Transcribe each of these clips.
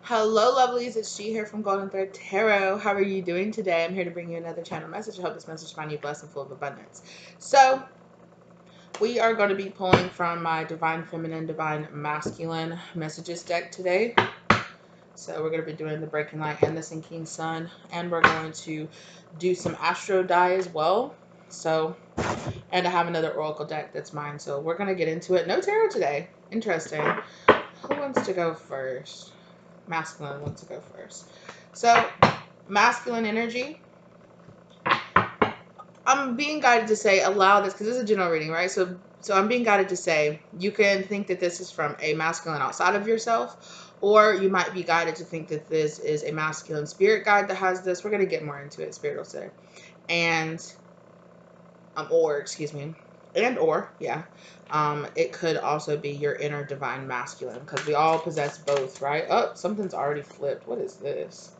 Hello, lovelies. It's She here from Golden Thread Tarot. How are you doing today? I'm here to bring you another channel message. I hope this message finds you blessed and full of abundance. So, we are going to be pulling from my Divine Feminine, Divine Masculine messages deck today. So, we're going to be doing the Breaking Light and the Sinking Sun. And we're going to do some Astro Die as well. So, and I have another Oracle deck that's mine. So, we're going to get into it. No tarot today. Interesting. Who wants to go first? Masculine wants to go first. So, masculine energy. I'm being guided to say, allow this, because this is a general reading, right? So I'm being guided to say, you can think that this is from a masculine outside of yourself, or you might be guided to think that this is a masculine spirit guide that has this. We're going to get more into it, spirit will say. And, it could also be your inner divine masculine, because we all possess both, right? Oh, something's already flipped. What is this?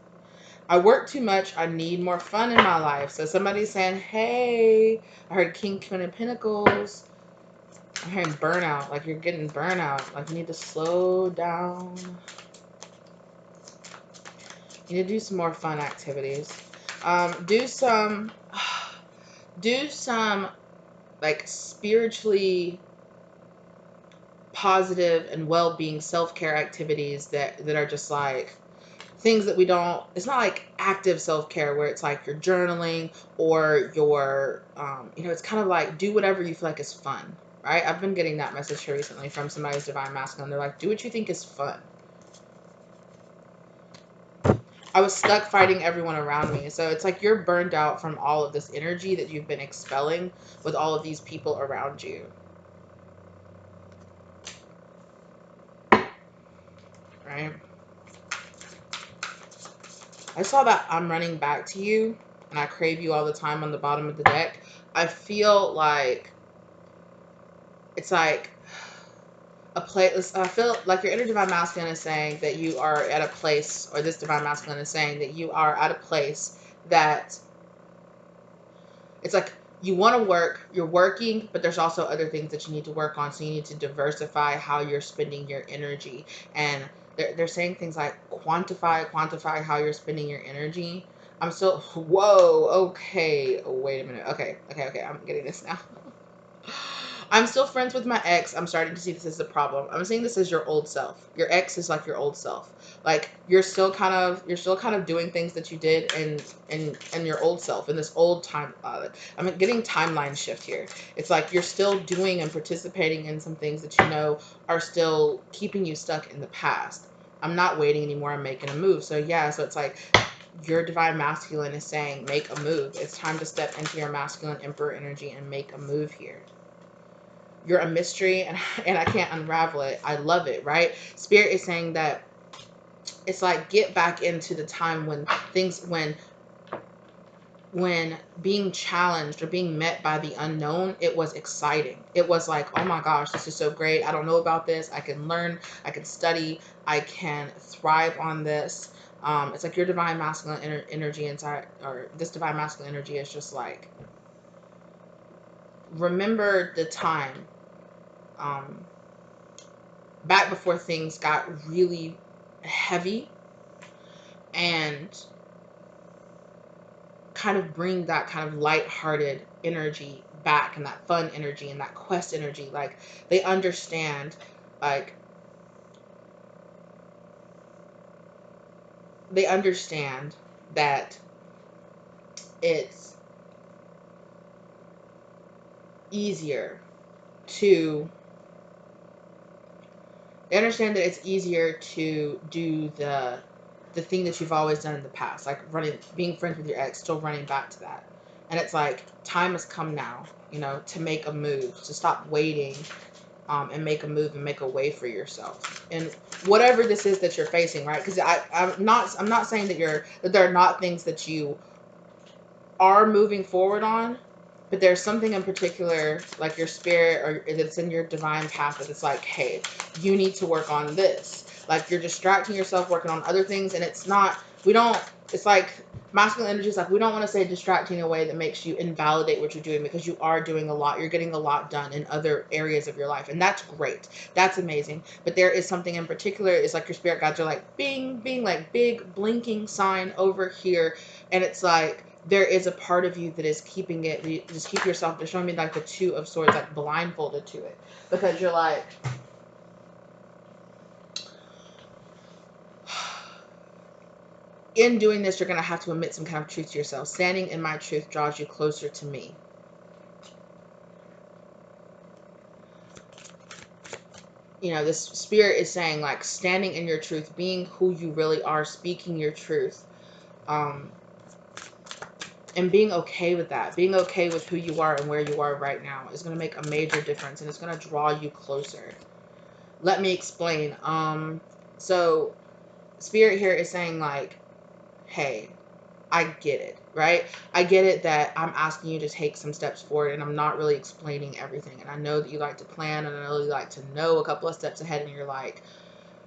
I work too much. I need more fun in my life. So somebody's saying, hey, I heard King, Queen of Pentacles. I'm hearing burnout. Like you're getting burnout. Like you need to slow down. You need to do some more fun activities. Do some like spiritually positive and well-being self-care activities that are just like things that we don't, it's not like active self-care where it's like you're journaling or you're it's kind of like do whatever you feel like is fun, right? I've been getting that message here recently from somebody's divine masculine. They're like, do what you think is fun. I was stuck fighting everyone around me. So it's like you're burned out from all of this energy that you've been expelling with all of these people around you, right? I saw that I'm running back to you and I crave you all the time on the bottom of the deck. I feel like it's like a place. I feel like your inner divine masculine is saying that you are at a place, or this divine masculine is saying that you are at a place that it's like you want to work, you're working, but there's also other things that you need to work on. So you need to diversify how you're spending your energy. And they're saying things like quantify how you're spending your energy. I'm still, whoa, okay, wait a minute. Okay, I'm getting this now. I'm still friends with my ex. I'm starting to see this as a problem. I'm seeing this as your old self. Your ex is like your old self. Like you're still kind of doing things that you did in your old self, in this old time. I'm getting timeline shift here. It's like you're still doing and participating in some things that you know are still keeping you stuck in the past. I'm not waiting anymore. I'm making a move. So yeah, so it's like your divine masculine is saying, make a move. It's time to step into your masculine emperor energy and make a move here. You're a mystery and I can't unravel it. I love it, right? Spirit is saying that it's like get back into the time when things, when being challenged or being met by the unknown, it was exciting. It was like, oh my gosh, this is so great. I don't know about this. I can learn, I can study, I can thrive on this. It's like your divine masculine energy inside, or this divine masculine energy is just like, remember the time back before things got really heavy, and kind of bring that kind of lighthearted energy back, and that fun energy and that quest energy. Like they understand, like they understand that it's easier to they understand that it's easier to do the thing that you've always done in the past, like being friends with your ex, still running back to that. And it's like time has come now, to make a move, to stop waiting, and make a move and make a way for yourself. And whatever this is that you're facing, right? Because I'm not saying that there are not things that you are moving forward on, but there's something in particular, like your spirit, or it's in your divine path, that it's like, hey, you need to work on this. Like you're distracting yourself working on other things, and it's not, it's like Masculine energy is like, we don't want to say distracting in a way that makes you invalidate what you're doing, because you are doing a lot. You're getting a lot done in other areas of your life. And that's great. That's amazing. But there is something in particular. It's like your spirit guides are like, bing, bing, like big blinking sign over here. And it's like, there is a part of you that is keeping it. You just keep yourself. They're showing me like the Two of Swords, like blindfolded to it, because you're like, in doing this, you're going to have to admit some kind of truth to yourself. Standing in my truth draws you closer to me. You know, this spirit is saying, like, standing in your truth, being who you really are, speaking your truth, and being okay with that, being okay with who you are and where you are right now is going to make a major difference, and it's going to draw you closer. Let me explain. So spirit here is saying, like, hey, I get it, right? I get it that I'm asking you to take some steps forward, and I'm not really explaining everything. And I know that you like to plan, and I know you like to know a couple of steps ahead, and you're like,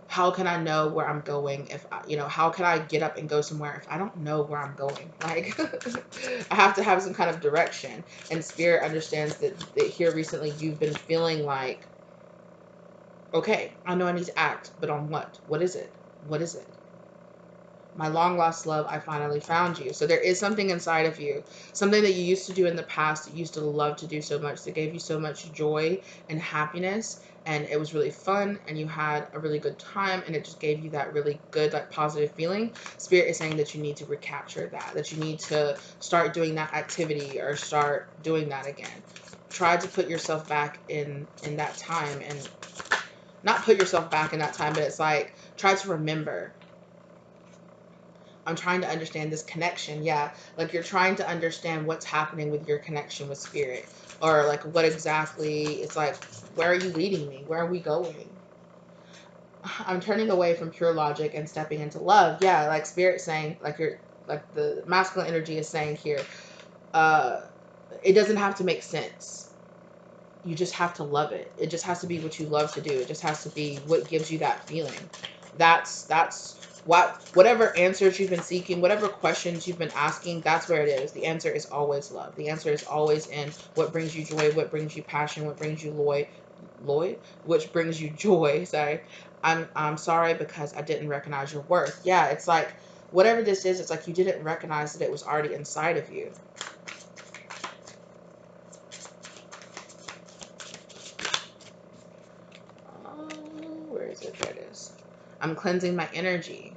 how can I know where I'm going if I, you know, how can I get up and go somewhere if I don't know where I'm going? Like, I have to have some kind of direction. And spirit understands that here recently you've been feeling like, okay, I know I need to act, but on what? What is it? What is it? My long lost love, I finally found you. So there is something inside of you, something that you used to do in the past, that you used to love to do so much, that gave you so much joy and happiness, and it was really fun, and you had a really good time, and it just gave you that really good, like, positive feeling. Spirit is saying that you need to recapture that, that you need to start doing that activity, or start doing that again. Try to put yourself back in that time, and not put yourself back in that time, but it's like, try to remember. I'm trying to understand this connection. Yeah, like you're trying to understand what's happening with your connection with spirit, or like what exactly, it's like, where are you leading me? Where are we going? I'm turning away from pure logic and stepping into love. Yeah, like spirit saying, like you're, like the masculine energy is saying here, uh, it doesn't have to make sense. You just have to love it. It just has to be what you love to do. It just has to be what gives you that feeling. That's whatever answers you've been seeking, whatever questions you've been asking, that's where it is. The answer is always love. The answer is always in what brings you joy, what brings you passion, what brings you which brings you joy. Sorry. I'm sorry because I didn't recognize your worth. Yeah, it's like, whatever this is, it's like you didn't recognize that it was already inside of you. Where is it? There it is. I'm cleansing my energy.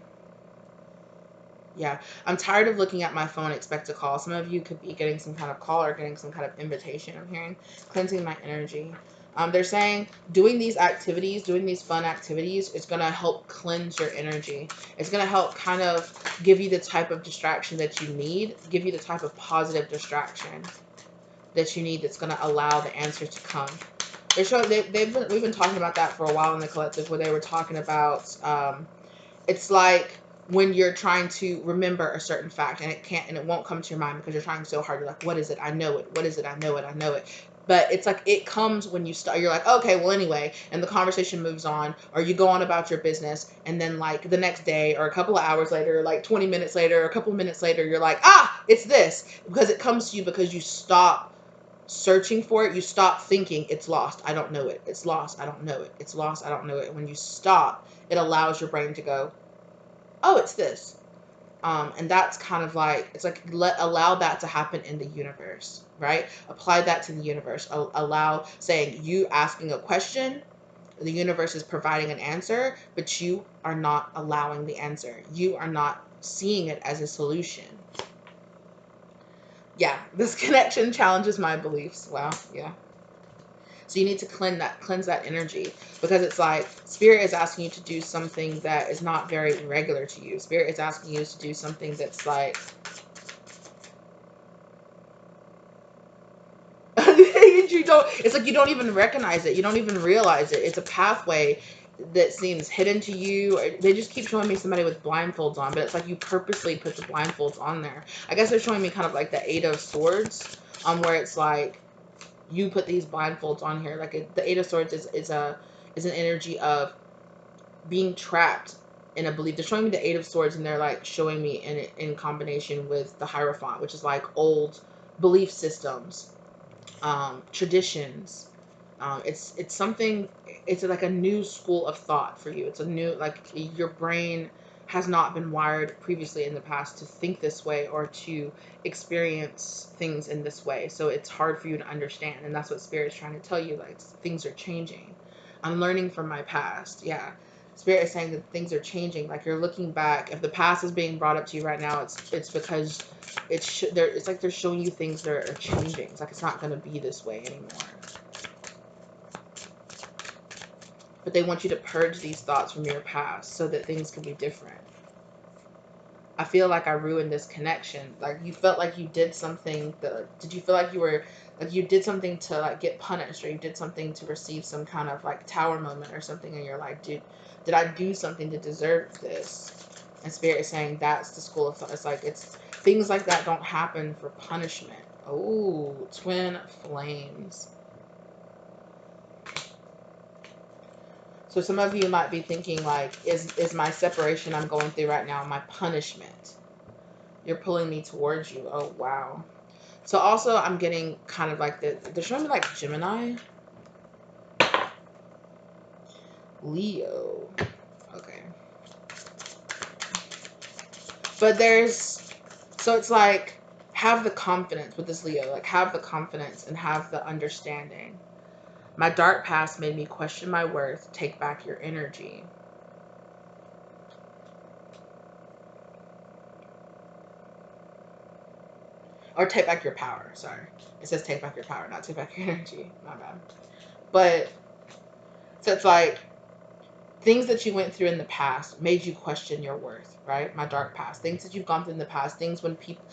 Yeah, I'm tired of looking at my phone, expect a call. Some of you could be getting some kind of call or getting some kind of invitation. I'm hearing cleansing my energy. They're saying doing these activities, doing these fun activities is going to help cleanse your energy. It's going to help kind of give you the type of distraction that you need, give you the type of positive distraction that you need, that's going to allow the answer to come. We've been talking about that for a while in the collective, where they were talking about, it's like when you're trying to remember a certain fact, and it won't come to your mind because you're trying so hard. You're like, what is it? I know it. What is it? I know it. I know it. But it's like, it comes when you start. You're like, okay, well, anyway, and the conversation moves on, or you go on about your business, and then like the next day, or a couple of hours later, like 20 minutes later, or a couple of minutes later, you're like, it's this, because it comes to you because you stop searching for it. You stop thinking it's lost, I don't know it, it's lost, I don't know it, it's lost, I don't know it. And when you stop, it allows your brain to go, oh, it's this. And that's kind of like, it's like, allow that to happen in the universe, right? Apply that to the universe. Allow, saying, you asking a question, the universe is providing an answer, but you are not allowing the answer. You are not seeing it as a solution. Yeah, this connection challenges my beliefs. Wow, yeah. So you need to cleanse that energy, because it's like spirit is asking you to do something that is not very regular to you. Spirit is asking you to do something that's like, you don't, it's like you don't even recognize it. You don't even realize it. It's a pathway that seems hidden to you. They just keep showing me somebody with blindfolds on, but it's like you purposely put the blindfolds on there. I guess they're showing me kind of like the Eight of Swords, where it's like, you put these blindfolds on here. Like the Eight of Swords is an energy of being trapped in a belief. They're showing me the Eight of Swords, and they're like showing me in combination with the Hierophant, which is like old belief systems, traditions. It's something. It's like a new school of thought for you. It's a new, like, your brain has not been wired previously in the past to think this way or to experience things in this way. So it's hard for you to understand, and that's what Spirit's trying to tell you. Like, things are changing. I'm learning from my past. Yeah. Spirit is saying that things are changing. Like, you're looking back. If the past is being brought up to you right now, it's because it's like they're showing you things that are changing. It's like it's not going to be this way anymore. But they want you to purge these thoughts from your past so that things can be different. I feel like I ruined this connection. Like, you felt like you did something. Did you feel like you did something to like get punished, or you did something to receive some kind of like tower moment or something, and you're like, dude, did I do something to deserve this? And Spirit is saying that's the school of thought. It's like, it's things like that don't happen for punishment. Oh, twin flames. So some of you might be thinking, like, is my separation I'm going through right now my punishment? You're pulling me towards you. Oh, wow. So also I'm getting kind of like they're showing me like Gemini. Leo. Okay. But so it's like, have the confidence with this Leo. Like, have the confidence and have the understanding. My dark past made me question my worth. Take back your energy. Or take back your power. Sorry. It says take back your power, not take back your energy. My bad. But, so it's like, things that you went through in the past made you question your worth, right? My dark past. Things that you've gone through in the past. Things when people,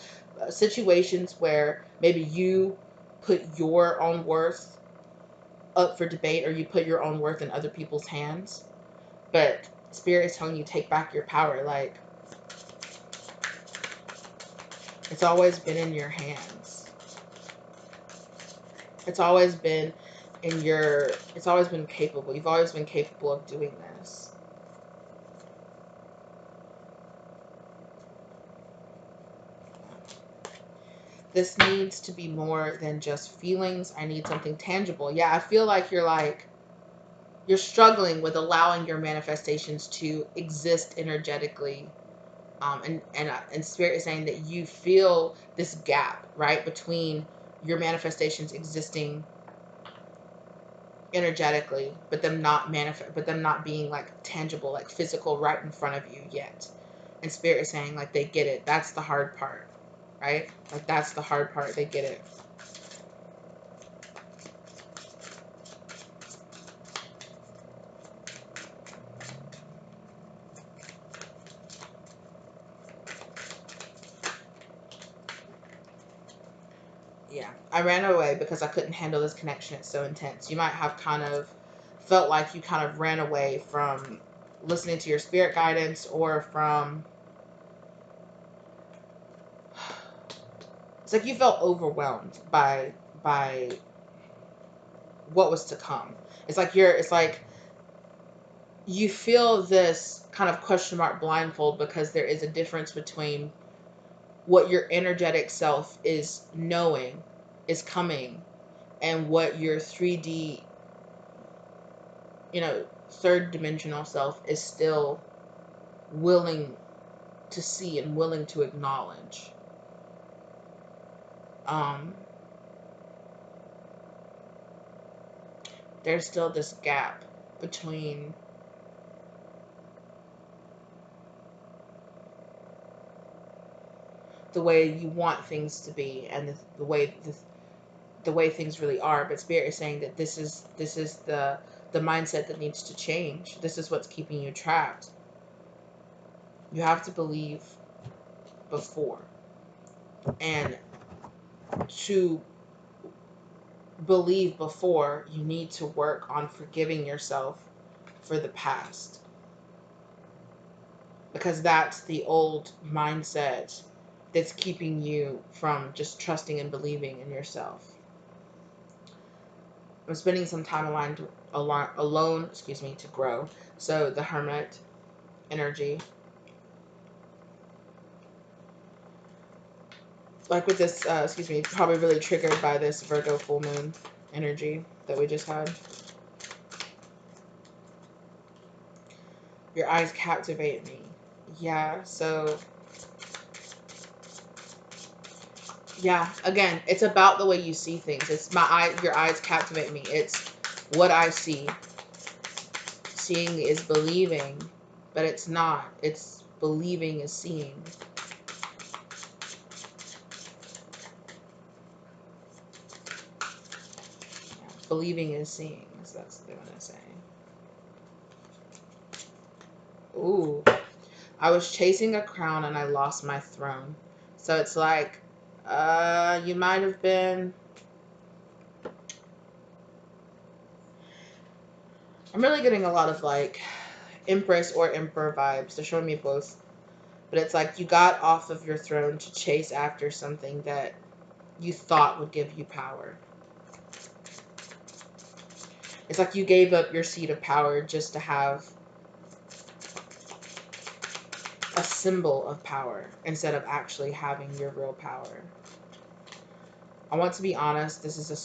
situations where maybe you put your own worth up for debate, or you put your own worth in other people's hands. But Spirit is telling you, take back your power. Like, it's always been in your hands. It's always been it's always been capable. You've always been capable of doing this. This needs to be more than just feelings. I need something tangible. Yeah, I feel like you're struggling with allowing your manifestations to exist energetically. And Spirit is saying that you feel this gap, right, between your manifestations existing energetically, but them not being like tangible, like physical, right in front of you yet. And Spirit is saying, like, they get it. That's the hard part, right? Like, that's the hard part. They get it. Yeah, I ran away because I couldn't handle this connection. It's so intense. You might have kind of felt like you kind of ran away from listening to your spirit guidance, or from, it's like you felt overwhelmed by what was to come. It's like you feel this kind of question mark blindfold, because there is a difference between what your energetic self is knowing is coming, and what your 3D, third dimensional self is still willing to see and willing to acknowledge. Um, there's still this gap between the way you want things to be and the way things really are. But Spirit is saying that this is the mindset that needs to change. This is what's keeping you trapped. You have to believe before, and to believe before, you need to work on forgiving yourself for the past, because that's the old mindset that's keeping you from just trusting and believing in yourself. I'm spending some time alone, to grow. So the Hermit, energy. Like with this, excuse me, probably really triggered by this Virgo full moon energy that we just had. Your eyes captivate me. Yeah, so yeah, again, it's about the way you see things. It's your eyes captivate me. It's what I see. Seeing is believing, but it's not. It's believing is seeing. Yeah, believing is seeing. So that's what they want to say. Ooh. I was chasing a crown and I lost my throne. So it's like, you might have been. I'm really getting a lot of like Empress or Emperor vibes. They're showing me both. But it's like you got off of your throne to chase after something that you thought would give you power. It's like you gave up your seat of power just to have a symbol of power instead of actually having your real power. I want to be honest, this is a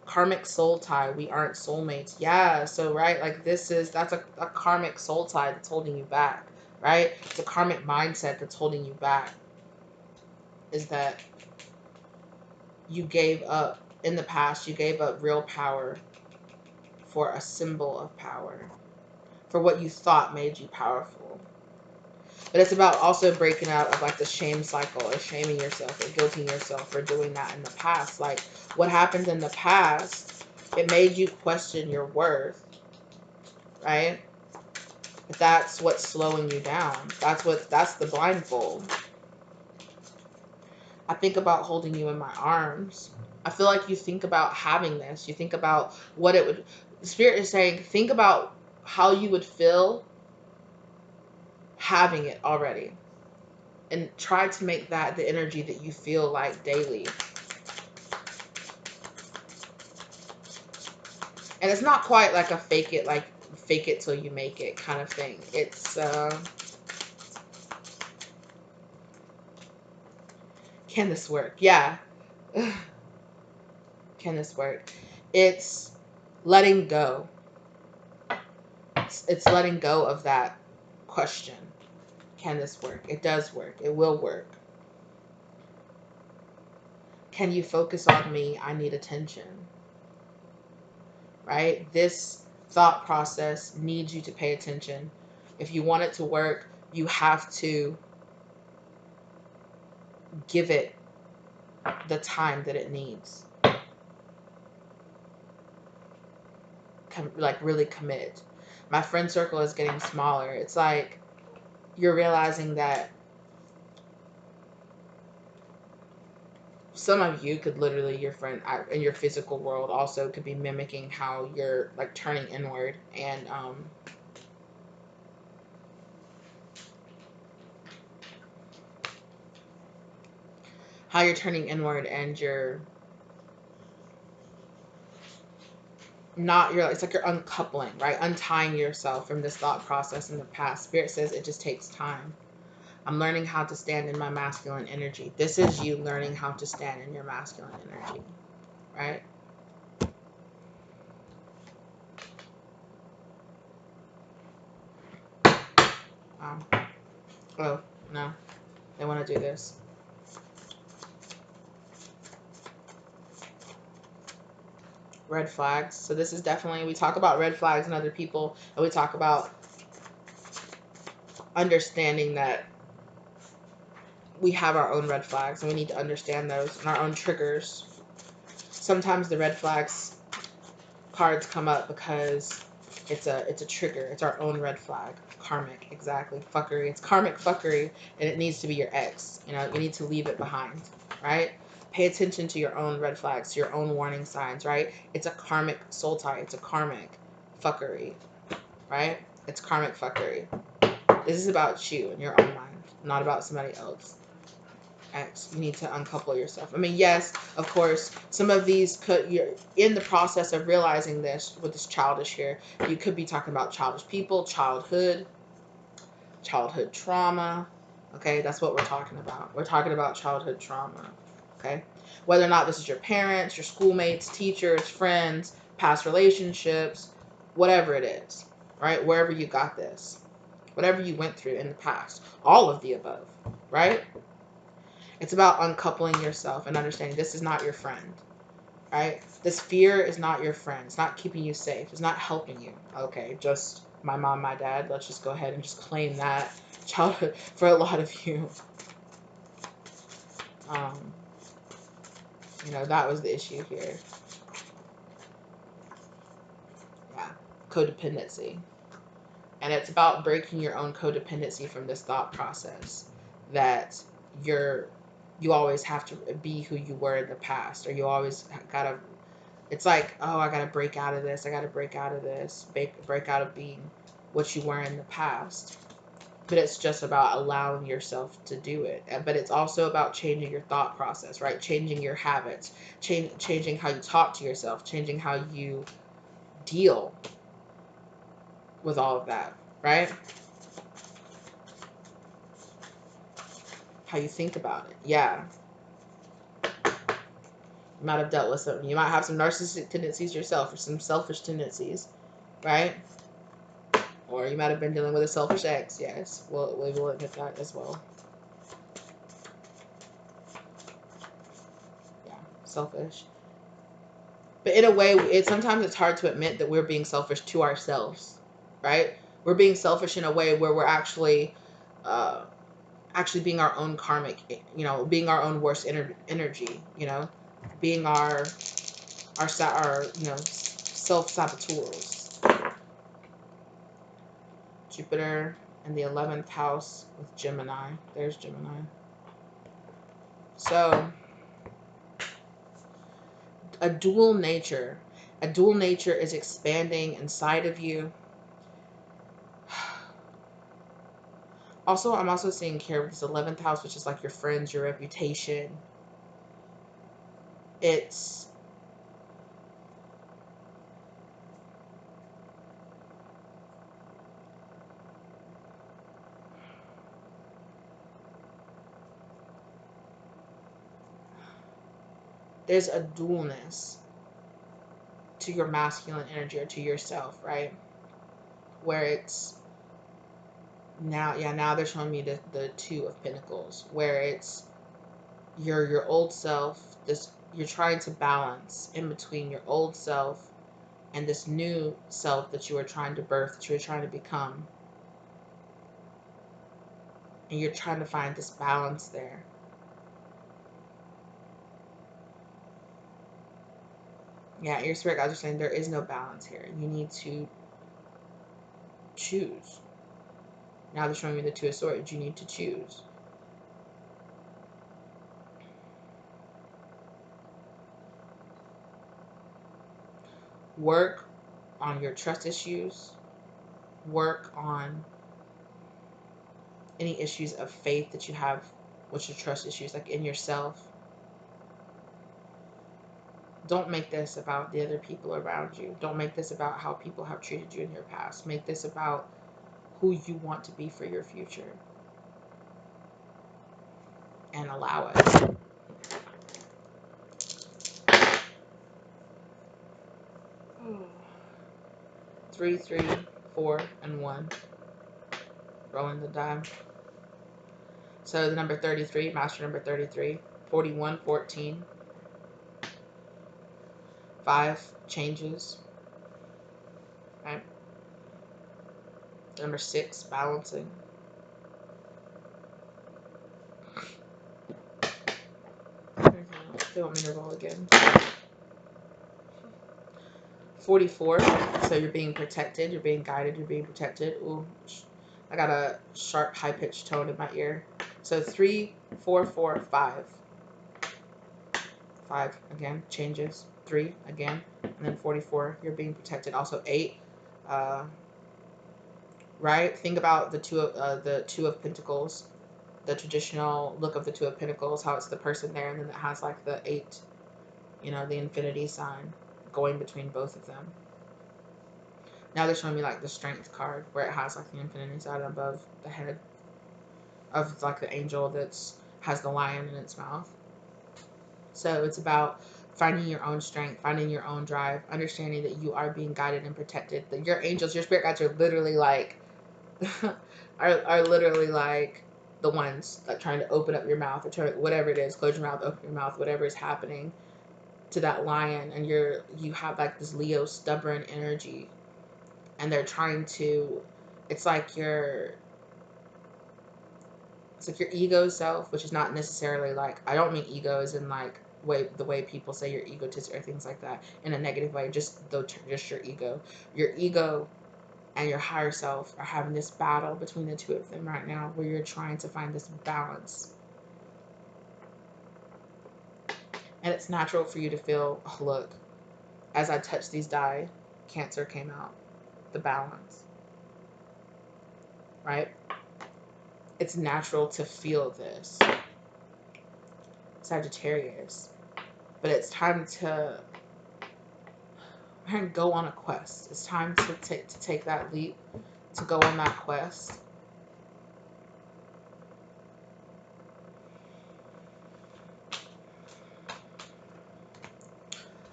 karmic soul tie. We aren't soulmates. Yeah, so right, like that's a karmic soul tie that's holding you back, right? It's a karmic mindset that's holding you back. Is that you gave up, in the past, you gave up real power for a symbol of power, for what you thought made you powerful. But it's about also breaking out of like the shame cycle or shaming yourself or guilting yourself for doing that in the past. Like what happened in the past, it made you question your worth, right? But that's what's slowing you down. That's the blindfold. I think about holding you in my arms. I feel like you think about having this. You think about what it would, Spirit is saying, think about how you would feel having it already. And try to make that the energy that you feel like daily. And it's not quite like a fake it till you make it kind of thing. It's, can this work? Yeah. Can this work? It's letting go. It's letting go of that question. Can this work? It does work. It will work. Can you focus on me? I need attention. Right? This thought process needs you to pay attention. If you want it to work, you have to give it the time that it needs. Like really commit. My friend circle is getting smaller. It's like you're realizing that some of you could literally, your friend in your physical world also could be mimicking how you're like turning inward and how you're turning inward and you're not, it's like you're uncoupling, right? Untying yourself from this thought process in the past. Spirit says it just takes time. I'm learning how to stand in my masculine energy. This is you learning how to stand in your masculine energy, right? Oh, no. They want to do this. Red flags. So this is definitely, we talk about red flags in other people, and we talk about understanding that we have our own red flags and we need to understand those and our own triggers. Sometimes the red flags cards come up because it's a trigger. It's our own red flag. Karmic, exactly. Fuckery. It's karmic fuckery, and it needs to be your ex. You know, you need to leave it behind, right? Pay attention to your own red flags, to your own warning signs, right? It's a karmic soul tie. It's a karmic fuckery, right? It's karmic fuckery. This is about you and your own mind, not about somebody else. X, you need to uncouple yourself. I mean, yes, of course, some of these you're in the process of realizing this with this childish here. You could be talking about childish people, childhood, childhood trauma. Okay, that's what we're talking about. We're talking about childhood trauma. Okay, whether or not this is your parents, your schoolmates, teachers, friends, past relationships, whatever it is, right? Wherever you got this, whatever you went through in the past, all of the above, right? It's about uncoupling yourself and understanding this is not your friend, right? This fear is not your friend. It's not keeping you safe. It's not helping you. Okay, just my mom, my dad. Let's just go ahead and just claim that childhood for a lot of you. Um, that was the issue here. Yeah, codependency. And it's about breaking your own codependency from this thought process that you always have to be who you were in the past, or you always gotta. It's like, oh, I gotta break out of this. I gotta break out of this. Break out of being what you were in the past. But it's just about allowing yourself to do it. But it's also about changing your thought process, right? Changing your habits, changing how you talk to yourself, changing how you deal with all of that, right? How you think about it. Yeah. You might have dealt with something. You might have some narcissistic tendencies yourself, or some selfish tendencies, right? Or you might have been dealing with a selfish ex. Yes, we will admit that as well. Yeah, selfish. But in a way, sometimes it's hard to admit that we're being selfish to ourselves, right? We're being selfish in a way where we're uh, actually being our own karmic, being our own worst energy, being our self saboteurs. Jupiter in the 11th house with Gemini. There's Gemini. So a dual nature. A dual nature is expanding inside of you. Also, I'm also seeing here with this 11th house, which is like your friends, your reputation. It's there's a dualness to your masculine energy or to yourself, right? Where it's now they're showing me the Two of Pentacles, where it's your old self, you're trying to balance in between your old self and this new self that you are trying to birth, that you're trying to become. And you're trying to find this balance there. Yeah, your spirit guides are saying there is no balance here. You need to choose. Now they're showing me the Two of Swords. You need to choose. Work on your trust issues. Work on any issues of faith that you have with your trust issues, like in yourself. Don't make this about the other people around you. Don't make this about how people have treated you in your past. Make this about who you want to be for your future. And allow it. Three, 4, and 1. Rolling the die. So the number 33, master number 33, 41, 14. 5 changes. Right? Number 6, balancing. They want me to roll again. 44. So you're being protected. You're being guided. You're being protected. Ooh, I got a sharp, high-pitched tone in my ear. So 3, 4, 4, 5. 5 again changes. 3 again, and then 44. You're being protected. Also 8. Right. Think about the Two of Pentacles. The traditional look of the Two of Pentacles, how it's the person there, and then it has like the 8, the infinity sign going between both of them. Now they're showing me like the strength card where it has like the infinity sign above the head of like the angel that's has the lion in its mouth. So it's about finding your own strength, finding your own drive, understanding that you are being guided and protected. That your angels, your spirit guides are literally like are literally like the ones like trying to open up your mouth or turn whatever it is, close your mouth, open your mouth, whatever is happening to that lion, and you have like this Leo stubborn energy, and they're trying to. It's like your it's like your ego self, which is not necessarily like, I don't mean ego as in like the way people say you're egotistic or things like that in a negative way. Just your ego. Your ego and your higher self are having this battle between the two of them right now, where you're trying to find this balance. And it's natural for you to feel, oh, look, as I touched these die, Cancer came out, the balance, right? It's natural to feel this, Sagittarius, but it's time to go on a quest. It's time to take that leap, to go on that quest.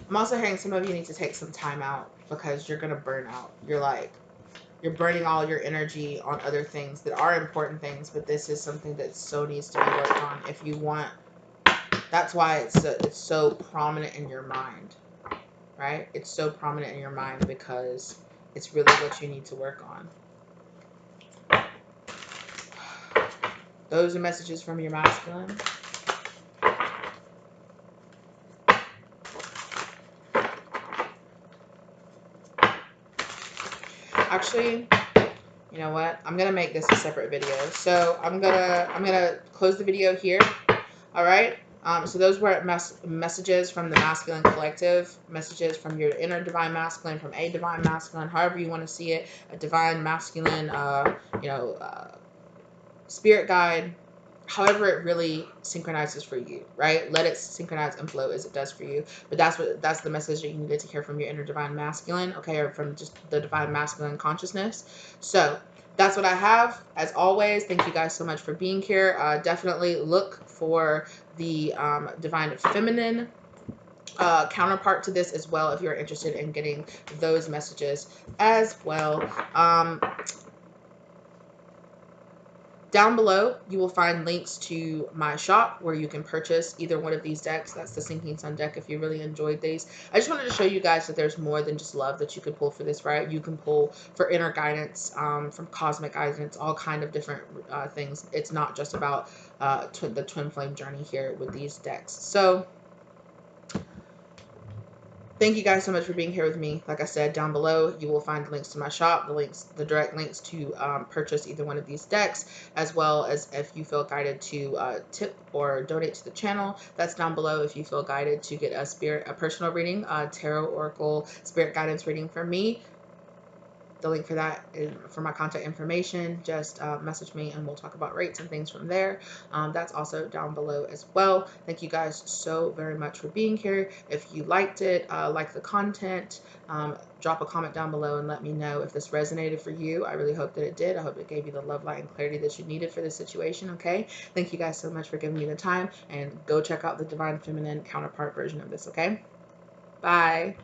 I'm also hearing some of you need to take some time out because you're going to burn out. You're burning all your energy on other things that are important things, but this is something that so needs to be worked on if you want. That's why it's so prominent in your mind, right? It's so prominent in your mind because it's really what you need to work on. Those are messages from your masculine. Actually, you know what? I'm gonna make this a separate video. So I'm gonna close the video here. All right. So those were messages from the masculine collective, messages from your inner divine masculine, from a divine masculine, however you want to see it, a divine masculine, spirit guide, however it really synchronizes for you, right? Let it synchronize and flow as it does for you. But that's the message that you needed to hear from your inner divine masculine, okay, or from just the divine masculine consciousness. So that's what I have. As always, thank you guys so much for being here. Definitely look for the divine feminine counterpart to this as well if you're interested in getting those messages as well. Down below, you will find links to my shop where you can purchase either one of these decks. That's the Sinking Sun deck if you really enjoyed these. I just wanted to show you guys that there's more than just love that you could pull for this, right? You can pull for inner guidance, from cosmic guidance, all kind of different things. It's not just about the twin flame journey here with these decks. So thank you guys so much for being here with me. Like I said, down below, you will find the links to my shop, the direct links to purchase either one of these decks, as well as if you feel guided to tip or donate to the channel. That's down below if you feel guided to get a personal reading, tarot, oracle, spirit guidance reading from me. The link for that is for my contact information. Just message me and we'll talk about rates and things from there. That's also down below as well. Thank you guys so very much for being here. If you liked it, like the content, drop a comment down below and let me know if this resonated for you. I really hope that it did. I hope it gave you the love, light, and clarity that you needed for this situation, okay? Thank you guys so much for giving me the time, and go check out the Divine Feminine counterpart version of this, okay? Bye.